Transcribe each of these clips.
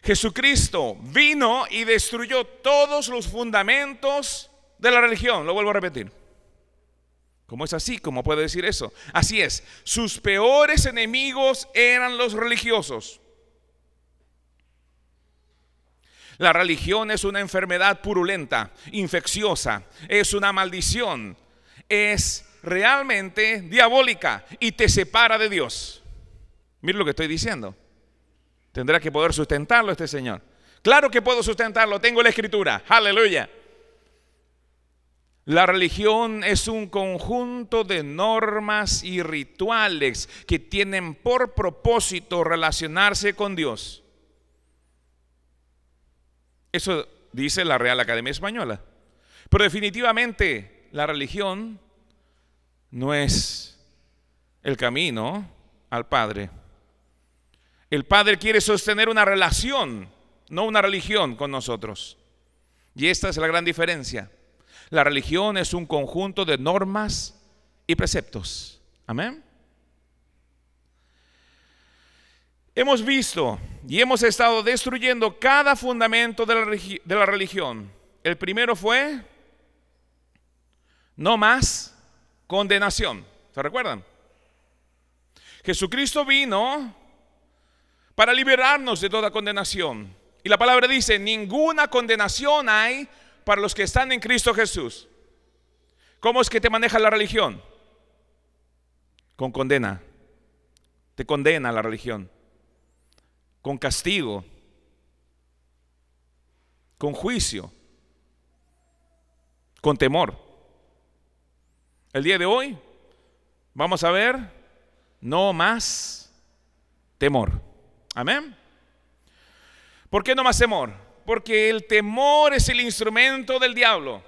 Jesucristo vino y destruyó todos los fundamentos de la religión. Lo vuelvo a repetir. ¿Cómo es así? ¿Cómo puede decir eso? Así es. Sus peores enemigos eran los religiosos. La religión es una enfermedad purulenta, infecciosa, es una maldición, es realmente diabólica y te separa de Dios. Mira lo que estoy diciendo. Tendrá que poder sustentarlo este señor. Claro que puedo sustentarlo, tengo la escritura. Aleluya. La religión es un conjunto de normas y rituales que tienen por propósito relacionarse con Dios. Eso dice la Real Academia Española. Pero definitivamente la religión no es el camino al Padre. El Padre quiere sostener una relación, no una religión con nosotros. Y esta es la gran diferencia. La religión es un conjunto de normas y preceptos. Amén. Hemos visto y hemos estado destruyendo cada fundamento de la religión. El primero fue no más condenación. ¿Se recuerdan? Jesucristo vino para liberarnos de toda condenación. Y la palabra dice, ninguna condenación hay para los que están en Cristo Jesús. ¿Cómo es que te maneja la religión? Con condena. Te condena la religión. Con castigo, con juicio, con temor. El día de hoy vamos a ver no más temor. Amén. ¿Por qué no más temor? Porque el temor es el instrumento del diablo.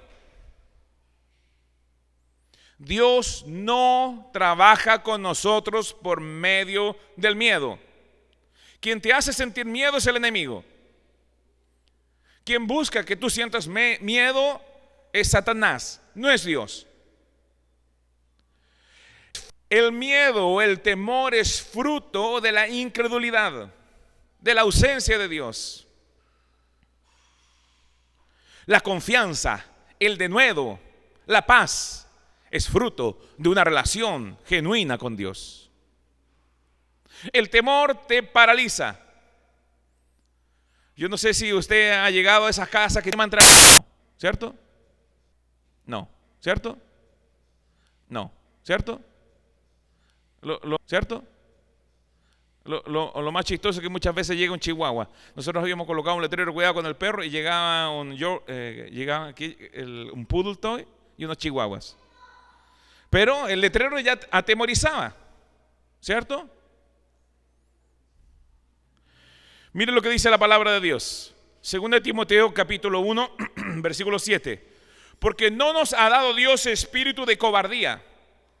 Dios no trabaja con nosotros por medio del miedo. Quien te hace sentir miedo es el enemigo. Quien busca que tú sientas miedo es Satanás, no es Dios. El miedo o el temor es fruto de la incredulidad, de la ausencia de Dios. La confianza, el denuedo, la paz es fruto de una relación genuina con Dios. El temor te paraliza. Yo no sé si usted ha llegado a esas casas que llaman ¿cierto? No, ¿cierto? No, ¿cierto? ¿Cierto? Lo más chistoso es que muchas veces llega un chihuahua. Nosotros habíamos colocado un letrero, cuidado con el perro, y llegaba aquí un poodle toy y unos chihuahuas. Pero el letrero ya atemorizaba, ¿cierto? Mire lo que dice la palabra de Dios. 2 Timoteo capítulo 1, versículo 7. Porque no nos ha dado Dios espíritu de cobardía,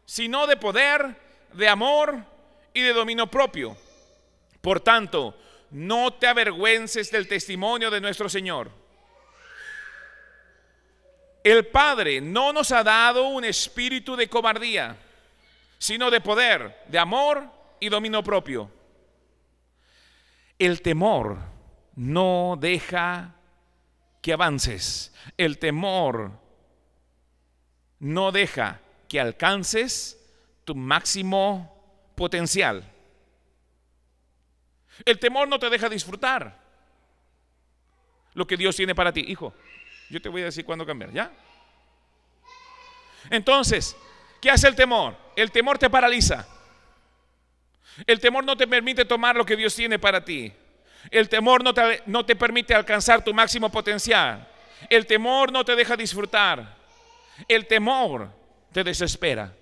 sino de poder, de amor y de dominio propio. Por tanto, no te avergüences del testimonio de nuestro Señor. El Padre no nos ha dado un espíritu de cobardía, sino de poder, de amor y dominio propio. El temor no deja que avances. El temor no deja que alcances tu máximo potencial. El temor no te deja disfrutar lo que Dios tiene para ti. Hijo, yo te voy a decir cuándo cambiar, ¿ya? Entonces, ¿qué hace el temor? El temor te paraliza. El temor no te permite tomar lo que Dios tiene para ti. El temor no te permite alcanzar tu máximo potencial. El temor no te deja disfrutar. El temor te desespera.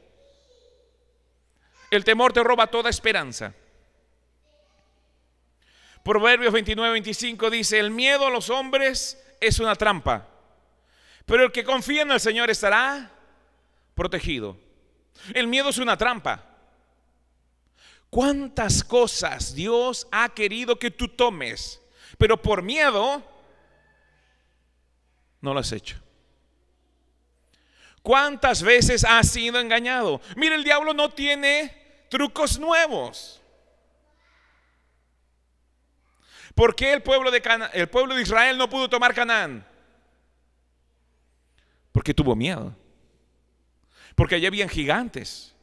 El temor te roba toda esperanza. Proverbios 29-25 dice: el miedo a los hombres es una trampa, pero el que confía en el Señor estará protegido. El miedo es una trampa. ¿Cuántas cosas Dios ha querido que tú tomes, pero por miedo no lo has hecho? ¿Cuántas veces has sido engañado? Mira, el diablo no tiene trucos nuevos. ¿Por qué el pueblo de Israel no pudo tomar Canaán? Porque tuvo miedo. Porque allí habían gigantes.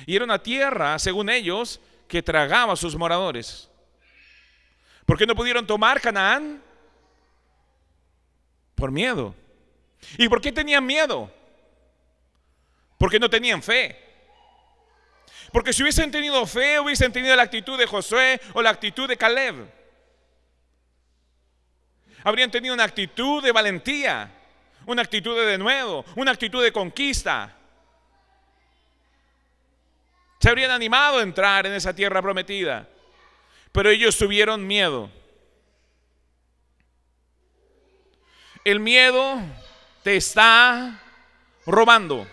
Y era una tierra, según ellos, que tragaba a sus moradores. ¿Por qué no pudieron tomar Canaán? Por miedo. ¿Y por qué tenían miedo? Porque no tenían fe. Porque si hubiesen tenido fe, hubiesen tenido la actitud de Josué o la actitud de Caleb. Habrían tenido una actitud de valentía, una actitud de denuedo, una actitud de conquista. Se habrían animado a entrar en esa tierra prometida, pero ellos tuvieron miedo. El miedo te está robando.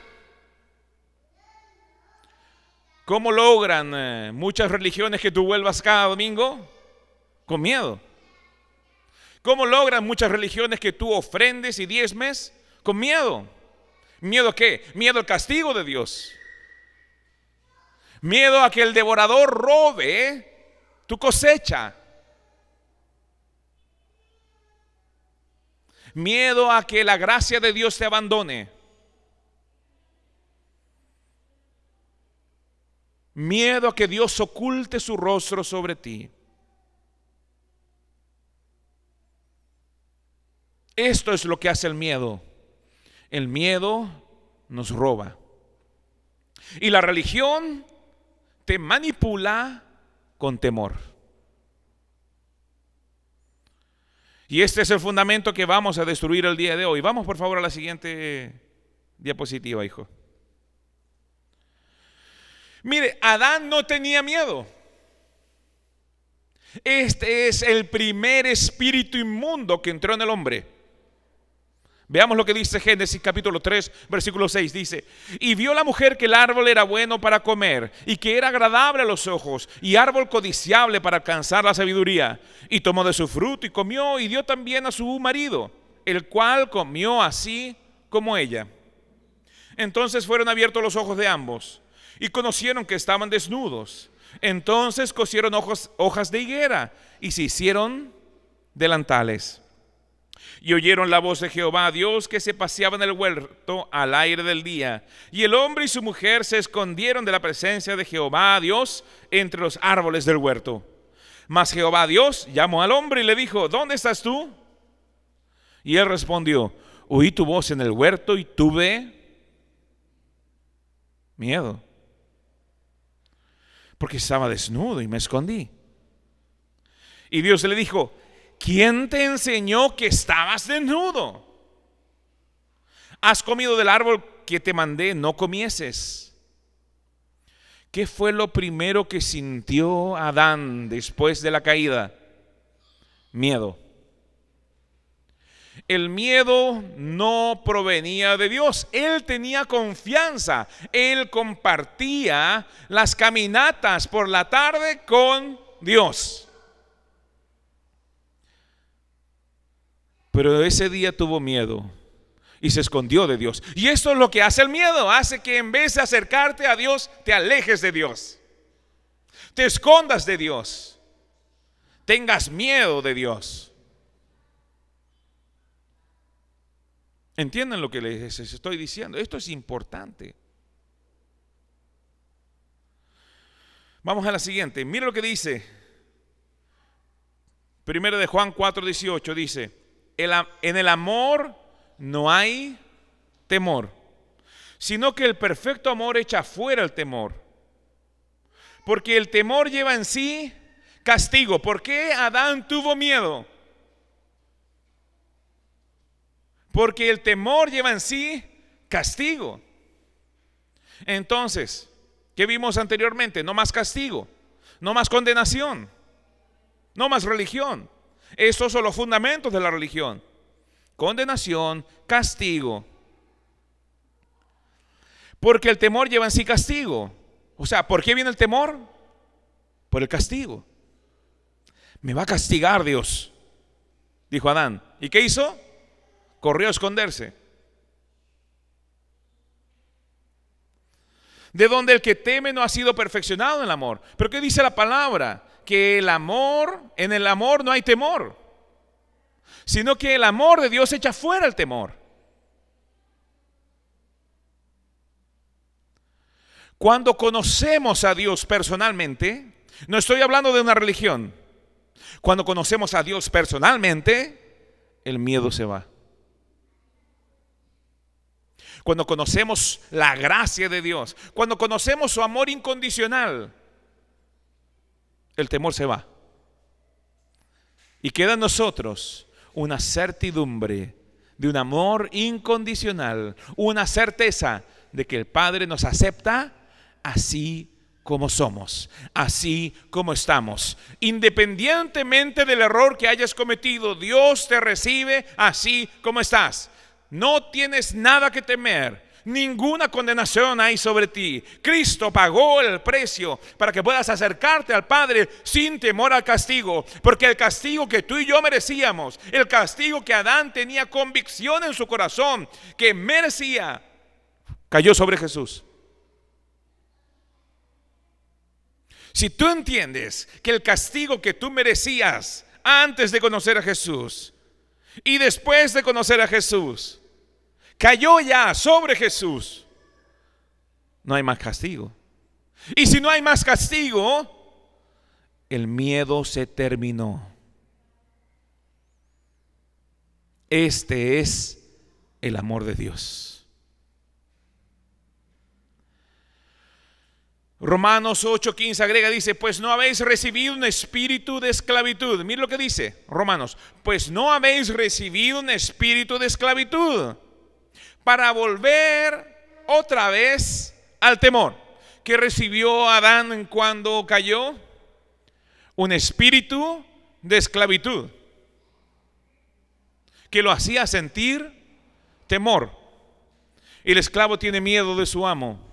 ¿Cómo logran muchas religiones que tú vuelvas cada domingo? Con miedo. ¿Cómo logran muchas religiones que tú ofrendes y diezmes? Con miedo. ¿Miedo a qué? Miedo al castigo de Dios. Miedo a que el devorador robe tu cosecha. Miedo a que la gracia de Dios te abandone. Miedo a que Dios oculte su rostro sobre ti. Esto es lo que hace el miedo. El miedo nos roba. Y la religión te manipula con temor. Y este es el fundamento que vamos a destruir el día de hoy. Vamos por favor a la siguiente diapositiva, hijo. Mire, Adán no tenía miedo. Este es el primer espíritu inmundo que entró en el hombre. Veamos lo que dice Génesis capítulo 3, versículo 6. Dice: y vio la mujer que el árbol era bueno para comer, y que era agradable a los ojos, y árbol codiciable para alcanzar la sabiduría. Y tomó de su fruto y comió, y dio también a su marido, el cual comió así como ella. Entonces fueron abiertos los ojos de ambos, y conocieron que estaban desnudos. Entonces cosieron hojas de higuera, y se hicieron delantales. Y oyeron la voz de Jehová Dios, que se paseaba en el huerto al aire del día. Y el hombre y su mujer se escondieron de la presencia de Jehová Dios entre los árboles del huerto. Mas Jehová Dios llamó al hombre y le dijo: ¿dónde estás tú? Y él respondió: oí tu voz en el huerto y tuve miedo, porque estaba desnudo y me escondí. Y Dios le dijo: ¿quién te enseñó que estabas desnudo? ¿Has comido del árbol que te mandé no comieses? ¿Qué fue lo primero que sintió Adán después de la caída? Miedo. El miedo no provenía de Dios. Él tenía confianza. Él compartía las caminatas por la tarde con Dios. Pero ese día tuvo miedo y se escondió de Dios. Y esto es lo que hace el miedo. Hace que en vez de acercarte a Dios, te alejes de Dios. Te escondas de Dios. Tengas miedo de Dios. ¿Entienden lo que les estoy diciendo? Esto es importante. Vamos a la siguiente. Mira lo que dice. Primero de Juan 4:18 dice: en el amor no hay temor, sino que el perfecto amor echa fuera el temor. Porque el temor lleva en sí castigo. ¿Por qué Adán tuvo miedo? Porque el temor lleva en sí castigo. Entonces, ¿qué vimos anteriormente? No más castigo, no más condenación, no más religión. Estos son los fundamentos de la religión: condenación, castigo. Porque el temor lleva en sí castigo. O sea, ¿por qué viene el temor? Por el castigo. Me va a castigar Dios, dijo Adán. ¿Y qué hizo? Corrió a esconderse. De donde el que teme no ha sido perfeccionado en el amor. Pero ¿qué dice la palabra? que en el amor no hay temor, sino que el amor de Dios echa fuera el temor. Cuando conocemos a Dios personalmente, no estoy hablando de una religión. Cuando conocemos a Dios personalmente, el miedo se va. Cuando conocemos la gracia de Dios, cuando conocemos su amor incondicional, el temor se va. Y queda en nosotros una certidumbre de un amor incondicional, una certeza de que el Padre nos acepta así como somos, así como estamos. Independientemente del error que hayas cometido, Dios te recibe así como estás. No tienes nada que temer, ninguna condenación hay sobre ti. Cristo pagó el precio para que puedas acercarte al Padre sin temor al castigo, porque el castigo que tú y yo merecíamos, el castigo que Adán tenía convicción en su corazón que merecía, cayó sobre Jesús. Si tú entiendes que el castigo que tú merecías antes de conocer a Jesús y después de conocer a Jesús cayó ya sobre Jesús, no hay más castigo. Y si no hay más castigo, el miedo se terminó. Este es el amor de Dios. Romanos 8:15 agrega, dice, pues no habéis recibido un espíritu de esclavitud. Mira lo que dice Romanos, pues no habéis recibido un espíritu de esclavitud para volver otra vez al temor. ¿Qué recibió Adán cuando cayó? Un espíritu de esclavitud que lo hacía sentir temor. El esclavo tiene miedo de su amo.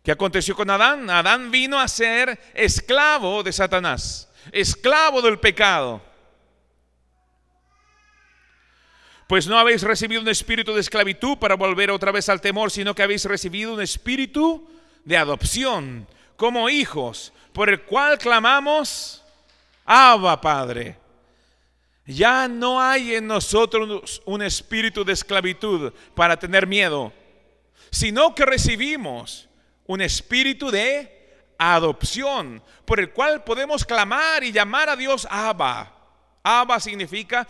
¿Qué aconteció con Adán? Adán vino a ser esclavo de Satanás, esclavo del pecado. Pues no habéis recibido un espíritu de esclavitud para volver otra vez al temor, sino que habéis recibido un espíritu de adopción como hijos, por el cual clamamos, Abba, Padre. Ya no hay en nosotros un espíritu de esclavitud para tener miedo, sino que recibimos un espíritu de adopción, por el cual podemos clamar y llamar a Dios Abba. Abba significa,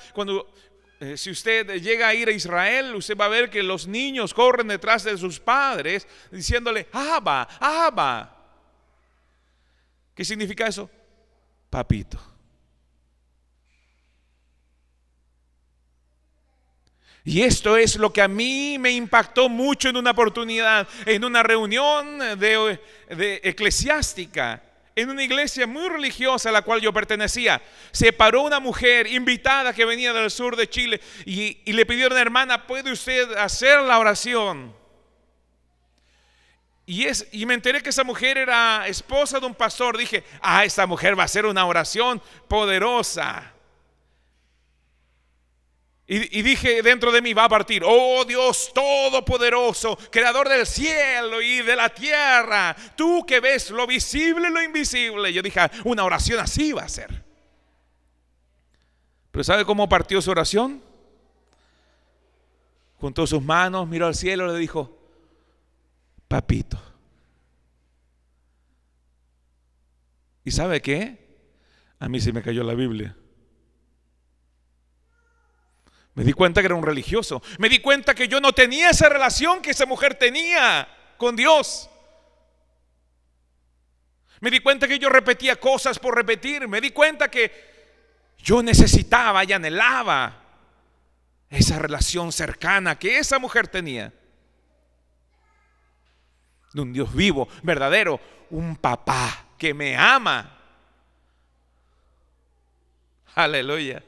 si usted llega a ir a Israel, usted va a ver que los niños corren detrás de sus padres diciéndole Abba, Abba. ¿Qué significa eso? Papito. Y esto es lo que a mí me impactó mucho en una oportunidad, en una reunión de eclesiástica, en una iglesia muy religiosa a la cual yo pertenecía. Se paró una mujer invitada que venía del sur de Chile y le pidieron, hermana, ¿puede usted hacer la oración? Y me enteré que esa mujer era esposa de un pastor. Dije, esta mujer va a hacer una oración poderosa. Y dije dentro de mí, va a partir, oh Dios todopoderoso, creador del cielo y de la tierra, tú que ves lo visible y lo invisible. Yo dije, una oración así va a ser. Pero ¿sabe cómo partió su oración? Juntó sus manos, miró al cielo y le dijo, papito. ¿Y sabe qué? A mí se me cayó la Biblia. Me di cuenta que era un religioso. Me di cuenta que yo no tenía esa relación que esa mujer tenía con Dios. Me di cuenta que yo repetía cosas por repetir. Me di cuenta que yo necesitaba y anhelaba esa relación cercana que esa mujer tenía. De un Dios vivo, verdadero, un papá que me ama. Aleluya.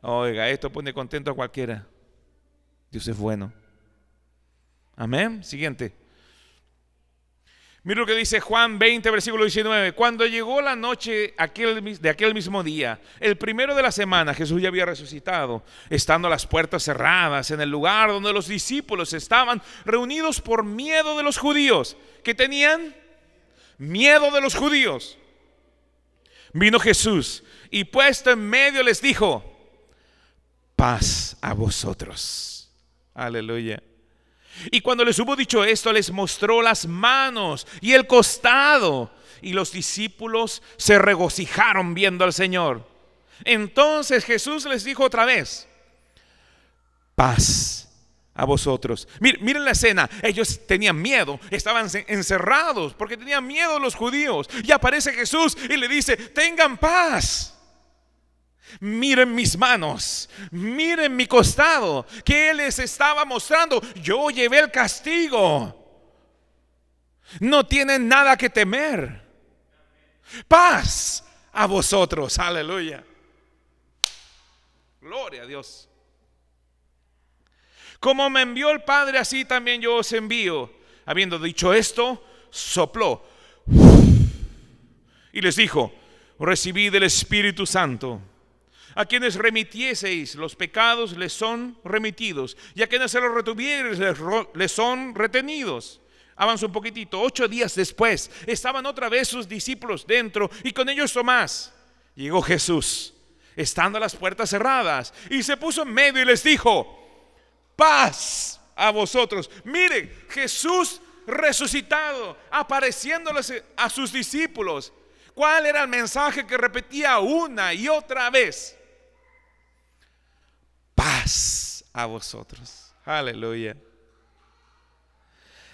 Oiga, esto pone contento a cualquiera. Dios es bueno. Amén. Siguiente. Mira lo que dice Juan 20, versículo 19. Cuando llegó la noche de aquel mismo día, el primero de la semana, Jesús ya había resucitado, estando las puertas cerradas en el lugar donde los discípulos estaban reunidos por miedo de los judíos. ¿Qué tenían? Miedo de los judíos. Vino Jesús y puesto en medio les dijo: paz a vosotros. Aleluya. Y cuando les hubo dicho esto, les mostró las manos y el costado, y los discípulos se regocijaron viendo al Señor. Entonces Jesús les dijo otra vez: paz a vosotros. Miren la escena. Ellos tenían miedo, estaban encerrados porque tenían miedo los judíos. Y aparece Jesús y le dice: tengan paz. Miren mis manos, miren mi costado. ¿Qué les estaba mostrando? Yo llevé el castigo. No tienen nada que temer. Paz a vosotros. Aleluya. Gloria a Dios. Como me envió el Padre, así también yo os envío. Habiendo dicho esto, sopló y les dijo: recibid el Espíritu Santo. A quienes remitieseis los pecados les son remitidos, y a quienes se los retuviereis les son retenidos. Avanza un poquitito. 8 días después estaban otra vez sus discípulos dentro, y con ellos Tomás. Llegó Jesús, estando las puertas cerradas, y se puso en medio y les dijo: paz a vosotros. Miren, Jesús resucitado, apareciéndoles a sus discípulos. ¿Cuál era el mensaje que repetía una y otra vez? Paz a vosotros. Aleluya.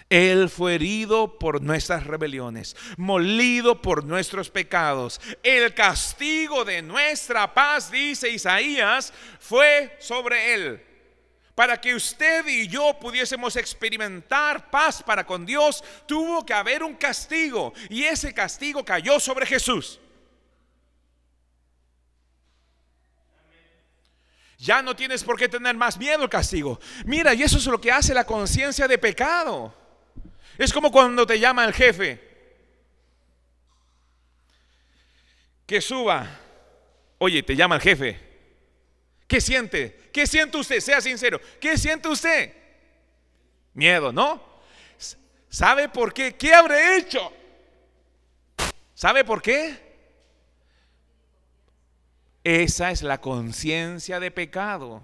Él fue herido por nuestras rebeliones, molido por nuestros pecados. El castigo de nuestra paz, dice Isaías, fue sobre él, para que usted y yo pudiésemos experimentar paz para con Dios. Tuvo que haber un castigo, y ese castigo cayó sobre Jesús. Ya no tienes por qué tener más miedo al castigo. Mira, y eso es lo que hace la conciencia de pecado. Es como cuando te llama el jefe que suba. Oye, te llama el jefe. ¿Qué siente? ¿Qué siente usted? Sea sincero. ¿Qué siente usted? Miedo, ¿no? ¿Sabe por qué? ¿Qué habré hecho? ¿Sabe por qué? Esa es la conciencia de pecado.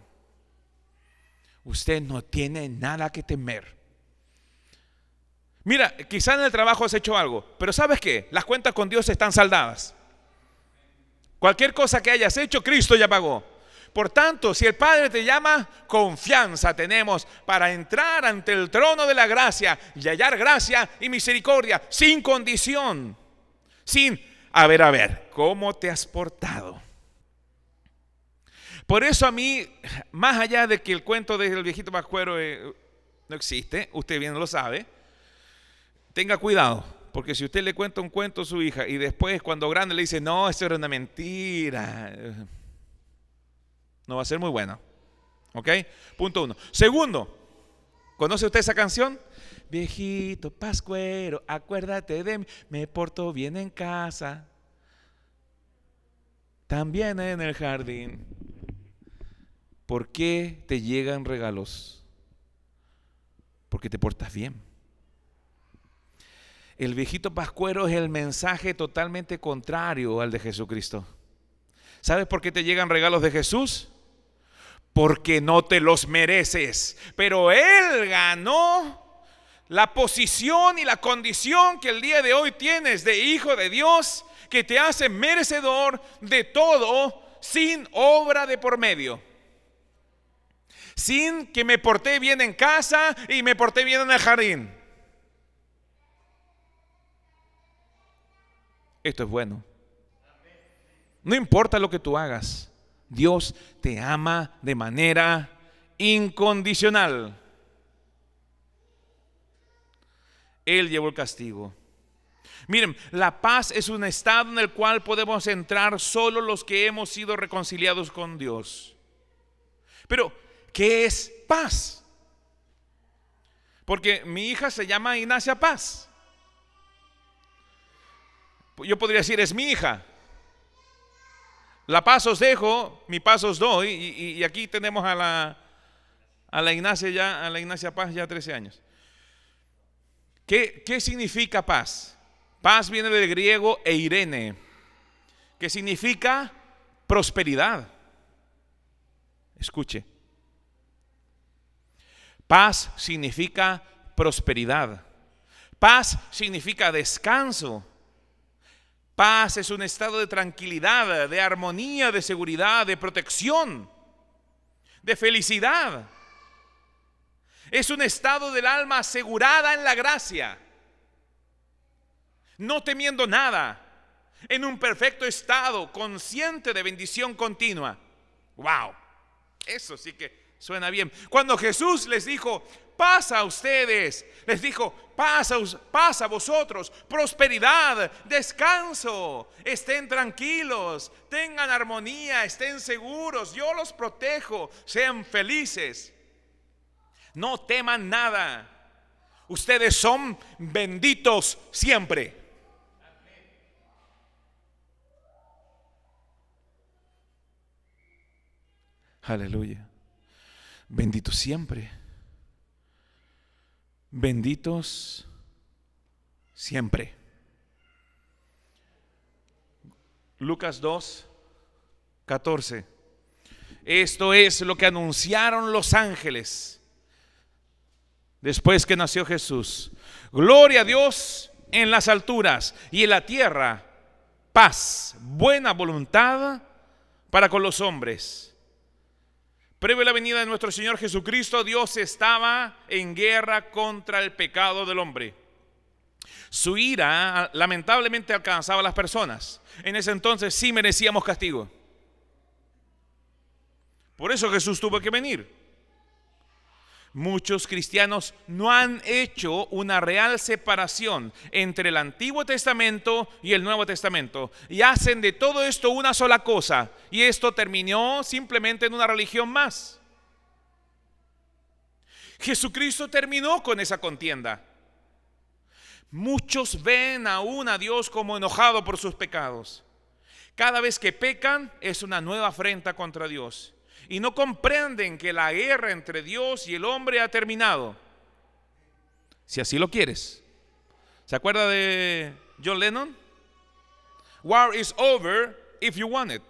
Usted no tiene nada que temer. Mira, quizá en el trabajo has hecho algo, pero ¿sabes qué? Las cuentas con Dios están saldadas. Cualquier cosa que hayas hecho, Cristo ya pagó. Por tanto, si el Padre te llama, confianza tenemos para entrar ante el trono de la gracia y hallar gracia y misericordia sin condición. Sin, a ver, ¿cómo te has portado? Por eso a mí, más allá de que el cuento del viejito pascuero no existe, usted bien lo sabe, tenga cuidado, porque si usted le cuenta un cuento a su hija y después cuando grande le dice: no, esto era una mentira, no va a ser muy bueno. ¿Ok? Punto 1. Segundo, ¿conoce usted esa canción? Viejito pascuero, acuérdate de mí, me porto bien en casa, también en el jardín. ¿Por qué te llegan regalos? Porque te portas bien. El viejito pascuero es el mensaje totalmente contrario al de Jesucristo. ¿Sabes por qué te llegan regalos de Jesús? Porque no te los mereces. Pero Él ganó la posición y la condición que el día de hoy tienes de hijo de Dios, que te hace merecedor de todo sin obra de por medio. Sin que me porté bien en casa y me porté bien en el jardín. Esto es bueno. No importa lo que tú hagas, Dios te ama de manera incondicional. Él llevó el castigo. Miren, la paz es un estado en el cual podemos entrar solo los que hemos sido reconciliados con Dios. Pero, ¿qué es paz? Porque mi hija se llama Ignacia Paz. Yo podría decir, es mi hija. La paz os dejo, mi paz os doy. Y aquí tenemos a la Ignacia Paz ya 13 años. ¿Qué significa paz? Paz viene del griego eirene, que significa prosperidad. Escuche. Paz significa prosperidad. Paz significa descanso. Paz es un estado de tranquilidad, de armonía, de seguridad, de protección, de felicidad. Es un estado del alma asegurada en la gracia, no temiendo nada, en un perfecto estado, consciente de bendición continua. ¡Wow! Eso sí que suena bien. Cuando Jesús les dijo, paz a ustedes, les dijo, paz a vosotros, prosperidad, descanso, estén tranquilos, tengan armonía, estén seguros, yo los protejo, sean felices, no teman nada, ustedes son benditos siempre. Aleluya. Benditos siempre. Benditos siempre. Lucas 2:14. Esto es lo que anunciaron los ángeles después que nació Jesús. Gloria a Dios en las alturas y en la tierra paz, buena voluntad para con los hombres. Previo a la venida de nuestro Señor Jesucristo, Dios estaba en guerra contra el pecado del hombre. Su ira lamentablemente alcanzaba a las personas. En ese entonces sí merecíamos castigo. Por eso Jesús tuvo que venir. Muchos cristianos no han hecho una real separación entre el Antiguo Testamento y el Nuevo Testamento y hacen de todo esto una sola cosa, y esto terminó simplemente en una religión más. Jesucristo terminó con esa contienda. Muchos ven aún a Dios como enojado por sus pecados. Cada vez que pecan es una nueva afrenta contra Dios. Y no comprenden que la guerra entre Dios y el hombre ha terminado. Si así lo quieres. ¿Se acuerda de John Lennon? War is over if you want it.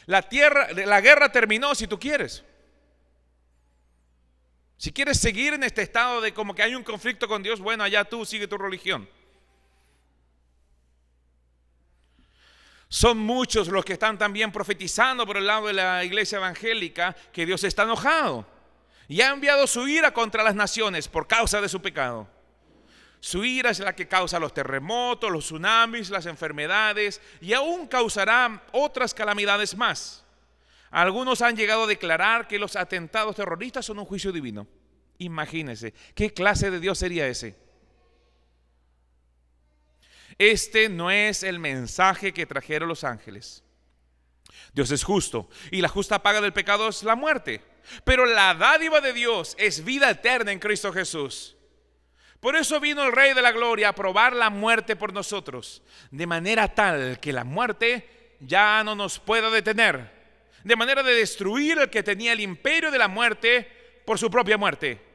La guerra terminó si tú quieres. Si quieres seguir en este estado de como que hay un conflicto con Dios, bueno, allá tú sigue tu religión. Son muchos los que están también profetizando por el lado de la iglesia evangélica que Dios está enojado y ha enviado su ira contra las naciones por causa de su pecado. Su ira es la que causa los terremotos, los tsunamis, las enfermedades y aún causará otras calamidades más. Algunos han llegado a declarar que los atentados terroristas son un juicio divino. Imagínense, ¿qué clase de Dios sería ese? Este no es el mensaje que trajeron los ángeles. Dios es justo y la justa paga del pecado es la muerte. Pero la dádiva de Dios es vida eterna en Cristo Jesús. Por eso vino el Rey de la Gloria a probar la muerte por nosotros, de manera tal que la muerte ya no nos pueda detener, de manera de destruir el que tenía el imperio de la muerte por su propia muerte.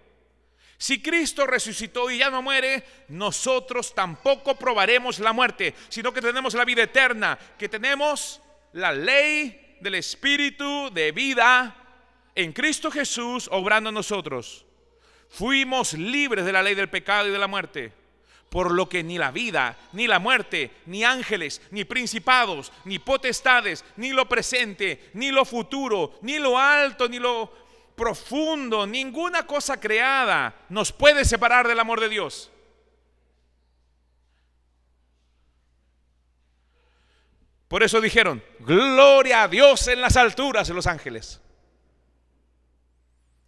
Si Cristo resucitó y ya no muere, nosotros tampoco probaremos la muerte, sino que tenemos la vida eterna, que tenemos la ley del Espíritu de vida en Cristo Jesús obrando en nosotros. Fuimos libres de la ley del pecado y de la muerte, por lo que ni la vida, ni la muerte, ni ángeles, ni principados, ni potestades, ni lo presente, ni lo futuro, ni lo alto, ni lo profundo, ninguna cosa creada nos puede separar del amor de Dios. Por eso dijeron, gloria a Dios en las alturas, en los ángeles.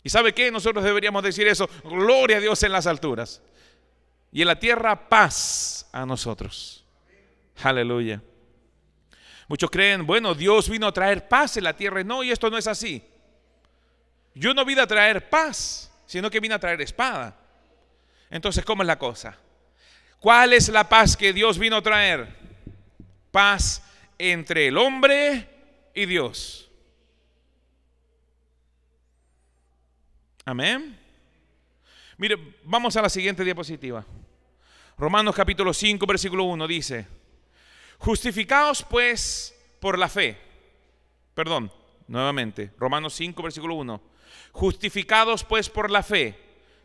¿Y sabe qué? Nosotros deberíamos decir eso, gloria a Dios en las alturas. Y en la tierra paz a nosotros. Aleluya. Muchos creen, bueno, Dios vino a traer paz en la tierra. No, y esto no es así. Yo no vine a traer paz, sino que vine a traer espada. Entonces, ¿cómo es la cosa? ¿Cuál es la paz que Dios vino a traer? paz entre el hombre y Dios. Amén. Mire, vamos a la siguiente diapositiva. Romanos capítulo 5, versículo 1 dice: justificaos pues por la fe. Perdón, nuevamente, Romanos 5, versículo 1. Justificados pues por la fe,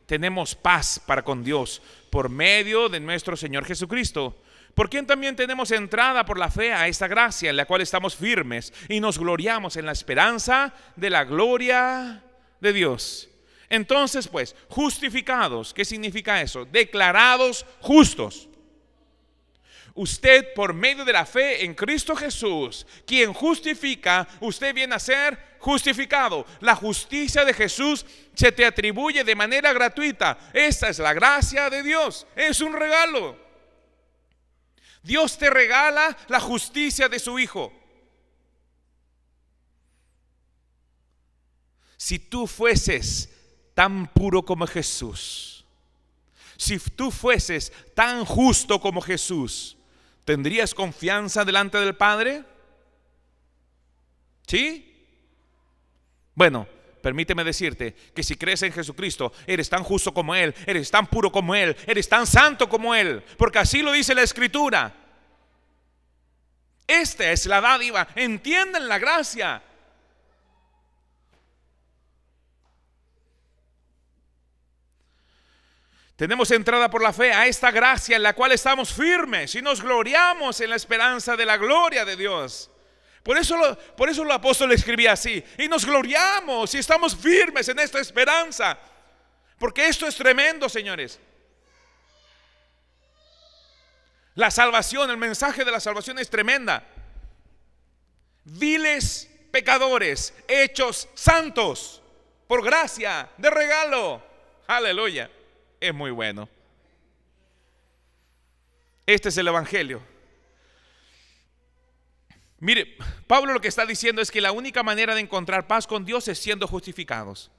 tenemos paz para con Dios por medio de nuestro Señor Jesucristo, por quien también tenemos entrada por la fe a esta gracia, en la cual estamos firmes y nos gloriamos en la esperanza de la gloria de Dios. Entonces pues, justificados, ¿qué significa eso? Declarados justos. Usted, por medio de la fe en Cristo Jesús, quien justifica, usted viene a ser justificado. La justicia de Jesús se te atribuye de manera gratuita. Esta es la gracia de Dios, es un regalo. Dios te regala la justicia de su Hijo. Si tú fueses tan puro como Jesús, si tú fueses tan justo como Jesús, ¿tendrías confianza delante del Padre? ¿Sí? Bueno, permíteme decirte que si crees en Jesucristo, eres tan justo como Él, eres tan puro como Él, eres tan santo como Él, porque así lo dice la Escritura. Esta es la dádiva, entiendan la gracia. Tenemos entrada por la fe a esta gracia en la cual estamos firmes y nos gloriamos en la esperanza de la gloria de Dios. Por eso el apóstol escribía así: y nos gloriamos y estamos firmes en esta esperanza. Porque esto es tremendo, señores. La salvación, el mensaje de la salvación es tremenda. Viles pecadores, hechos santos, por gracia, de regalo. Aleluya. Es muy bueno. Este es el evangelio. Mire, Pablo lo que está diciendo es que la única manera de encontrar paz con Dios es siendo justificados.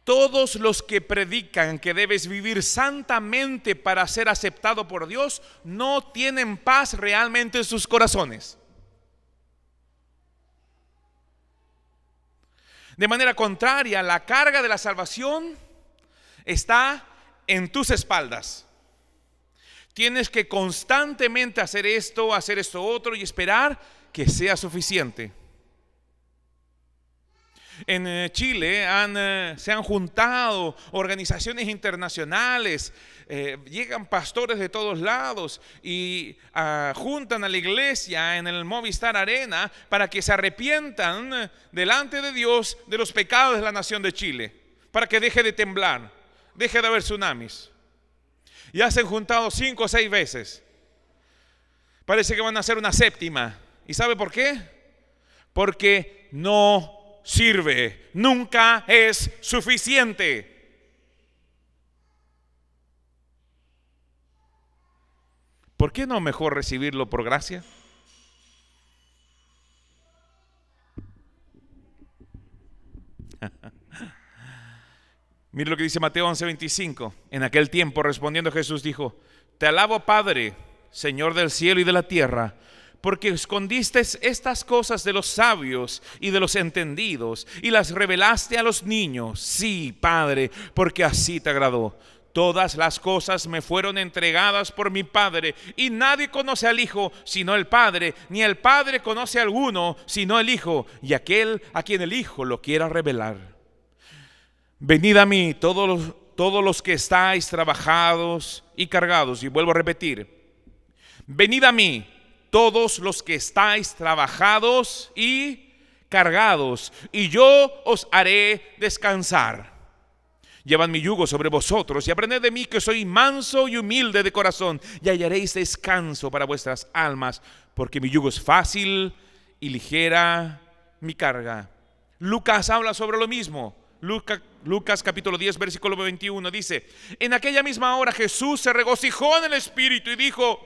Todos los que predican que debes vivir santamente para ser aceptado por Dios no tienen paz realmente en sus corazones. De manera contraria, la carga de la salvación está en tus espaldas. Tienes que constantemente hacer esto otro y esperar que sea suficiente. En Chile se han juntado organizaciones internacionales, llegan pastores de todos lados y juntan a la iglesia en el Movistar Arena para que se arrepientan delante de Dios de los pecados de la nación de Chile, para que deje de temblar, deje de haber tsunamis. Ya se han juntado 5 o 6 veces. Parece que van a hacer una séptima. ¿Y sabe por qué? Porque no sirve, nunca es suficiente. ¿Por qué no mejor recibirlo por gracia? Mire lo que dice Mateo 11:25. En aquel tiempo, respondiendo Jesús, dijo: te alabo, Padre, Señor del cielo y de la tierra, porque escondiste estas cosas de los sabios y de los entendidos y las revelaste a los niños. Sí, Padre, porque así te agradó. Todas las cosas me fueron entregadas por mi Padre, y nadie conoce al Hijo sino el Padre, ni el Padre conoce a alguno sino el Hijo, y aquel a quien el Hijo lo quiera revelar. Venid a mí todos los que estáis trabajados y cargados. Y vuelvo a repetir: venid a mí todos los que estáis trabajados y cargados, y yo os haré descansar. Llevad mi yugo sobre vosotros y aprended de mí, que soy manso y humilde de corazón, y hallaréis descanso para vuestras almas, porque mi yugo es fácil y ligera mi carga. Lucas habla sobre lo mismo. Lucas capítulo 10 versículo 21 dice: en aquella misma hora Jesús se regocijó en el Espíritu y dijo,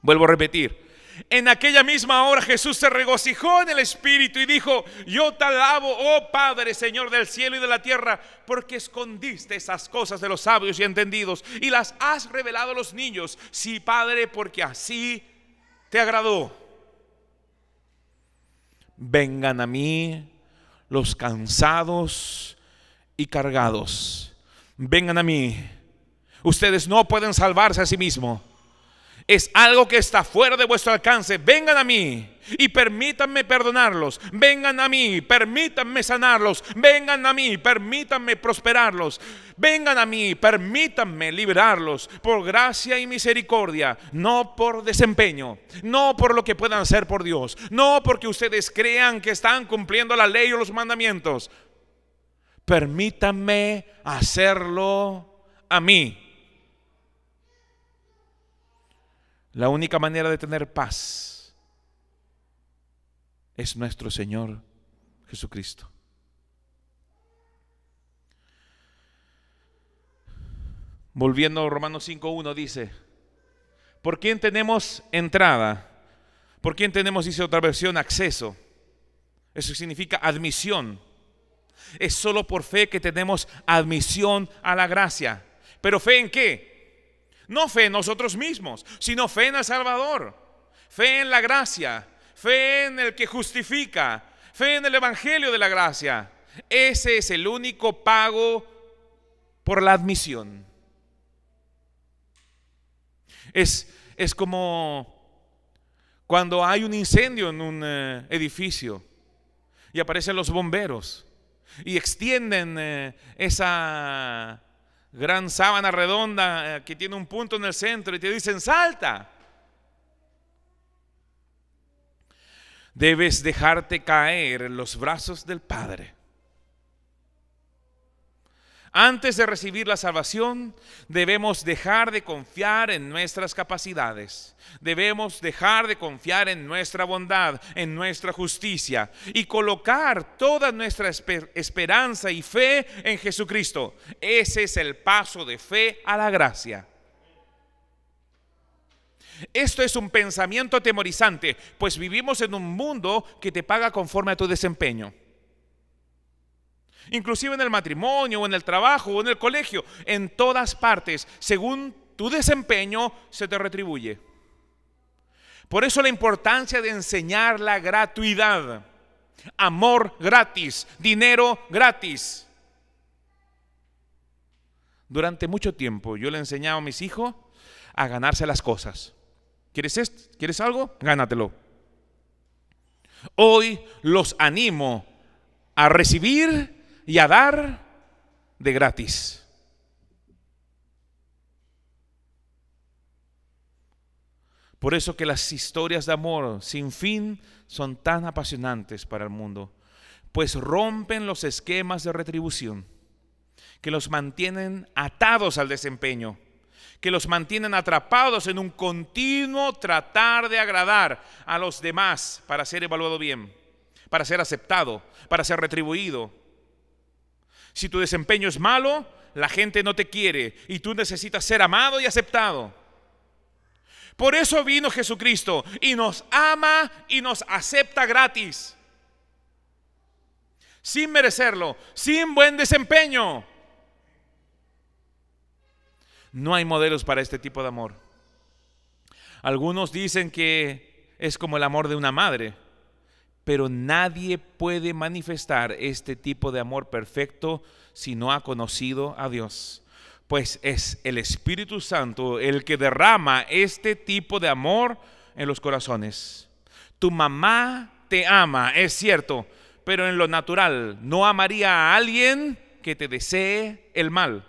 vuelvo a repetir, en aquella misma hora Jesús se regocijó en el Espíritu y dijo: yo te alabo, oh Padre, Señor del cielo y de la tierra, porque escondiste esas cosas de los sabios y entendidos y las has revelado a los niños. Sí, Padre, porque así te agradó. Vengan a mí los cansados y cargados. Vengan a mí. Ustedes no pueden salvarse a sí mismos. Es algo que está fuera de vuestro alcance. Vengan a mí y permítanme perdonarlos. Vengan a mí, permítanme sanarlos. Vengan a mí, permítanme prosperarlos. Vengan a mí, permítanme liberarlos por gracia y misericordia, no por desempeño, no por lo que puedan hacer por Dios, no porque ustedes crean que están cumpliendo la ley o los mandamientos. Permítanme hacerlo a mí. La única manera de tener paz es nuestro Señor Jesucristo. Volviendo a Romanos 5:1 dice: ¿por quién tenemos entrada? ¿Por quién tenemos, dice otra versión, acceso? Eso significa admisión. Es solo por fe que tenemos admisión a la gracia. ¿Pero fe en qué? No fe en nosotros mismos, sino fe en el Salvador, fe en la gracia, fe en el que justifica, fe en el Evangelio de la gracia. Ese es el único pago por la admisión. Es como cuando hay un incendio en un edificio y aparecen los bomberos y extienden esa gran sábana redonda que tiene un punto en el centro y te dicen: salta. Debes dejarte caer en los brazos del Padre. Antes de recibir la salvación, debemos dejar de confiar en nuestras capacidades. Debemos dejar de confiar en nuestra bondad, en nuestra justicia, y colocar toda nuestra esperanza y fe en Jesucristo. Ese es el paso de fe a la gracia. Esto es un pensamiento atemorizante, pues vivimos en un mundo que te paga conforme a tu desempeño. Inclusive en el matrimonio, o en el trabajo, o en el colegio, en todas partes, según tu desempeño se te retribuye. Por eso la importancia de enseñar la gratuidad. Amor gratis, dinero gratis. Durante mucho tiempo yo le enseñaba a mis hijos a ganarse las cosas. ¿Quieres algo? Gánatelo. Hoy los animo a recibir y a dar de gratis. Por eso que las historias de amor sin fin son tan apasionantes para el mundo, pues rompen los esquemas de retribución que los mantienen atados al desempeño, que los mantienen atrapados en un continuo tratar de agradar a los demás para ser evaluado bien, para ser aceptado, para ser retribuido. Si tu desempeño es malo, la gente no te quiere y tú necesitas ser amado y aceptado. Por eso vino Jesucristo y nos ama y nos acepta gratis, sin merecerlo, sin buen desempeño. No hay modelos para este tipo de amor. Algunos dicen que es como el amor de una madre, pero nadie puede manifestar este tipo de amor perfecto si no ha conocido a Dios, pues es el Espíritu Santo el que derrama este tipo de amor en los corazones. Tu mamá te ama, es cierto, pero en lo natural no amaría a alguien que te desee el mal.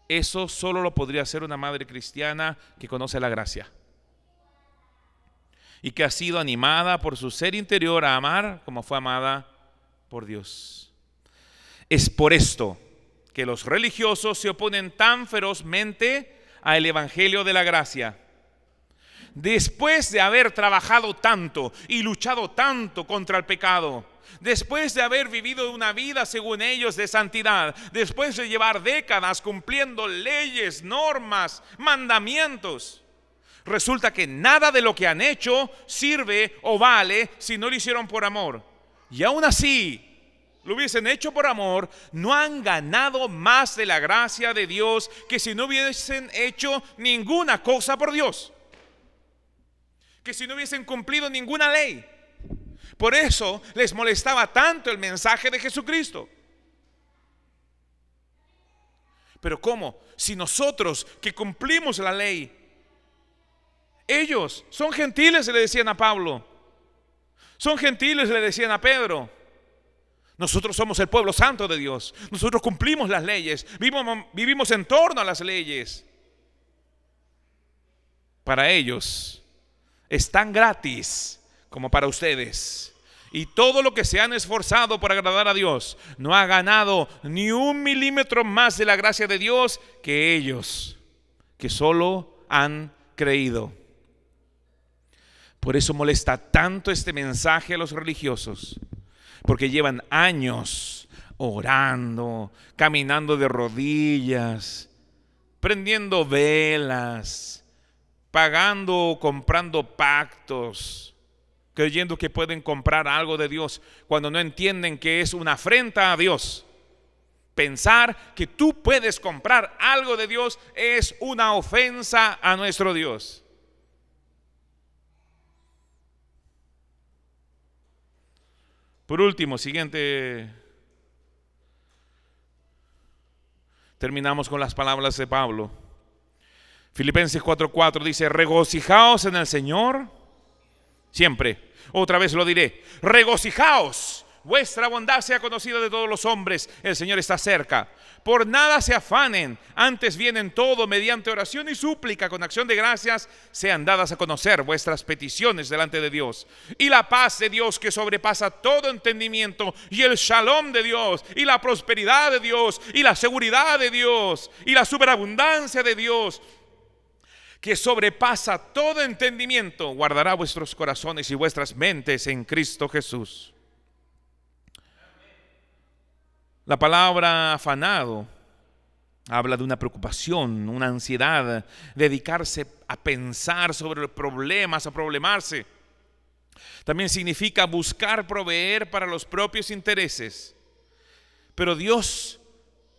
Eso solo lo podría hacer una madre cristiana que conoce la gracia y que ha sido animada por su ser interior a amar como fue amada por Dios. Es por esto que los religiosos se oponen tan ferozmente al evangelio de la gracia. Después de haber trabajado tanto y luchado tanto contra el pecado, después de haber vivido una vida según ellos de santidad, después de llevar décadas cumpliendo leyes, normas, mandamientos, resulta que nada de lo que han hecho sirve o vale si no lo hicieron por amor. Y aún así, lo hubiesen hecho por amor, no han ganado más de la gracia de Dios que si no hubiesen hecho ninguna cosa por Dios. que si no hubiesen cumplido ninguna ley. Por eso les molestaba tanto el mensaje de Jesucristo. Pero ¿cómo? Si nosotros que cumplimos la ley, ellos son gentiles, le decían a Pablo, son gentiles, le decían a Pedro. Nosotros somos el pueblo santo de Dios. Nosotros cumplimos las leyes, vivimos en torno a las leyes. Para ellos es tan gratis como para ustedes. Y todo lo que se han esforzado por agradar a Dios no ha ganado ni un milímetro más de la gracia de Dios que ellos, que solo han creído. Por eso molesta tanto este mensaje a los religiosos, porque llevan años orando, caminando de rodillas, prendiendo velas, pagando o comprando pactos, creyendo que pueden comprar algo de Dios cuando no entienden que es una afrenta a Dios. Pensar que tú puedes comprar algo de Dios es una ofensa a nuestro Dios. Por último, siguiente. Terminamos con las palabras de Pablo. Filipenses 4:4 dice: regocijaos en el Señor siempre. Otra vez lo diré: regocijaos. Vuestra bondad sea conocida de todos los hombres. El Señor está cerca. Por nada se afanen, antes bien en todo, mediante oración y súplica, con acción de gracias, sean dadas a conocer vuestras peticiones delante de Dios. Y la paz de Dios, que sobrepasa todo entendimiento, y el shalom de Dios, y la prosperidad de Dios, y la seguridad de Dios, y la superabundancia de Dios, que sobrepasa todo entendimiento, guardará vuestros corazones y vuestras mentes en Cristo Jesús. La palabra afanado habla de una preocupación, una ansiedad, dedicarse a pensar sobre los problemas, a problemarse. También significa buscar proveer para los propios intereses. Pero Dios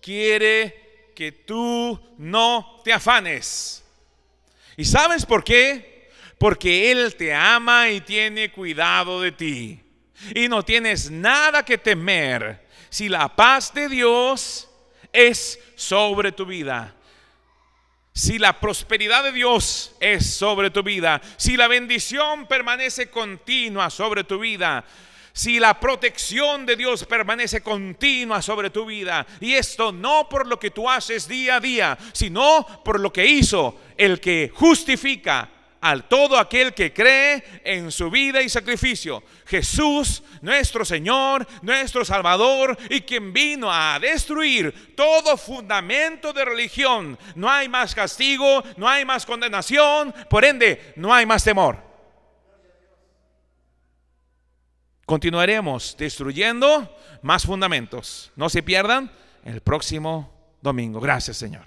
quiere que tú no te afanes. ¿Y sabes por qué? Porque Él te ama y tiene cuidado de ti. Y no tienes nada que temer si la paz de Dios es sobre tu vida. Si la prosperidad de Dios es sobre tu vida. Si la bendición permanece continua sobre tu vida. Si la protección de Dios permanece continua sobre tu vida. Y esto no por lo que tú haces día a día, sino por lo que hizo el que justifica al todo aquel que cree en su vida y sacrificio. Jesús, nuestro Señor, nuestro Salvador, y quien vino a destruir todo fundamento de religión. No hay más castigo, no hay más condenación, por ende, no hay más temor. Continuaremos destruyendo más fundamentos. No se pierdan el próximo domingo. Gracias, Señor.